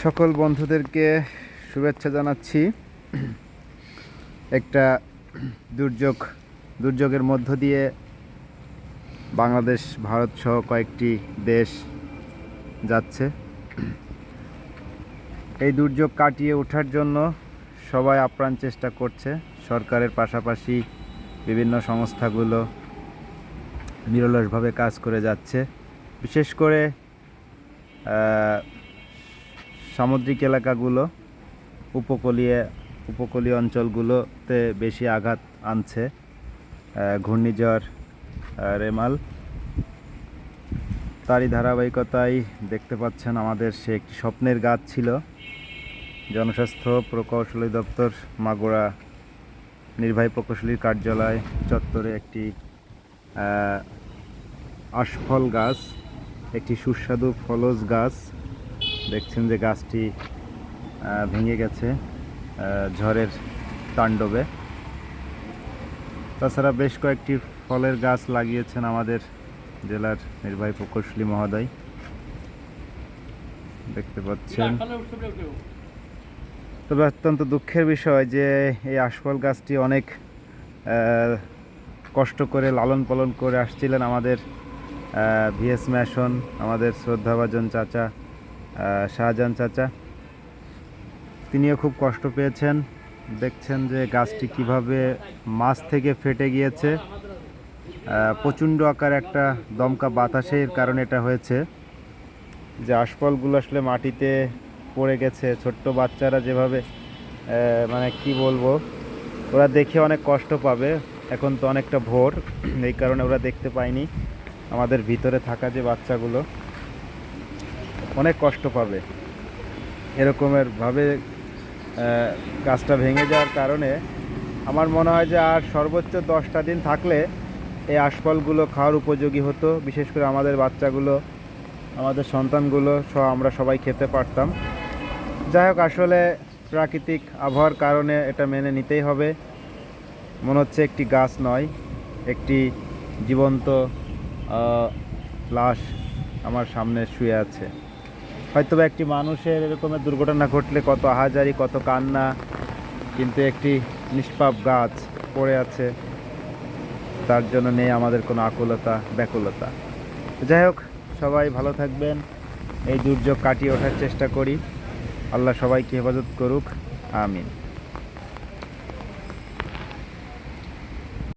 সকল বন্ধুদেরকে শুভেচ্ছা জানাচ্ছি। একটা দুর্যোগের মধ্য দিয়ে বাংলাদেশ, ভারত সহ কয়েকটি দেশ যাচ্ছে। এই দুর্যোগ কাটিয়ে ওঠার জন্য সবাই আপ্রাণ চেষ্টা করছে। সরকারের পাশাপাশি বিভিন্ন সংস্থাগুলো নিরলসভাবে কাজ করে যাচ্ছে। বিশেষ করে সামুদ্রিক এলাকাগুলো, উপকূলীয় অঞ্চলগুলোতে বেশি আঘাত আনছে ঘূর্ণিঝড় রেমাল। তারই ধারাবাহিকতায় দেখতে পাচ্ছেন আমাদের সে একটি স্বপ্নের গাছ ছিল। জনস্বাস্থ্য প্রকৌশলী দপ্তর মাগুরা নির্বাহী প্রকৌশলীর কার্যালয় চত্বরে একটি আশফল গাছ, একটি সুস্বাদু ফলজ গাছ। দেখছেন যে গাছটি ভেঙে গেছে ঝড়ের তাণ্ডবে। তাছাড়া বেশ কয়েকটি ফলের গাছ লাগিয়েছেন আমাদের জেলার নির্বাহী প্রকৌশলী মহোদয়, দেখতে পাচ্ছেন। তবে অত্যন্ত দুঃখের বিষয় যে এই আশফল গাছটি অনেক কষ্ট করে লালন পালন করে আসছিলেন আমাদের ভিএস ম্যাশন, আমাদের শ্রদ্ধাভাজন চাচা শাহজাহান চাচা। তিনিও খুব কষ্ট পেয়েছেন। দেখছেন যে গাছটি কিভাবে মাছ থেকে ফেটে গিয়েছে। প্রচণ্ড আকার একটা দমকা বাতাসের কারণে এটা হয়েছে। যে আশফলগুলো আসলে মাটিতে পড়ে গেছে, ছোট্ট বাচ্চারা যেভাবে মানে কি বলবো, ওরা দেখে অনেক কষ্ট পাবে। এখন তো অনেকটা ভোর, এই কারণে ওরা দেখতে পায়নি। আমাদের ভিতরে থাকা যে বাচ্চাগুলো অনেক কষ্ট পাবে। এরকমের ভাবে গাছটা ভেঙে যাওয়ার কারণে আমার মনে হয় যে আর সর্বোচ্চ 10টা দিন থাকলে এই আশফলগুলো খাওয়ার উপযোগী হতো। বিশেষ করে আমাদের বাচ্চাগুলো, আমাদের সন্তানগুলো সহ আমরা সবাই খেতে পারতাম। যাই হোক, আসলে প্রাকৃতিক আবহাওয়ার কারণে এটা মেনে নিতেই হবে। মনে হচ্ছে একটি গাছ নয়, একটি জীবন্ত লাশ আমার সামনে শুয়ে আছে। হয়তো একটি মানুষের এরকমের দুর্ঘটনা ঘটলে কত আহাজারি, কত কান্না, কিন্তু একটি নিষ্পাপ গাছ পড়ে আছে, তার জন্য নেই আমাদের কোনো আকুলতা ব্যাকুলতা। যাই হোক, সবাই ভালো থাকবেন, এই দুর্যোগ কাটিয়ে ওঠার চেষ্টা করি। আল্লাহ সবাইকে হেফাজত করুক, আমিন।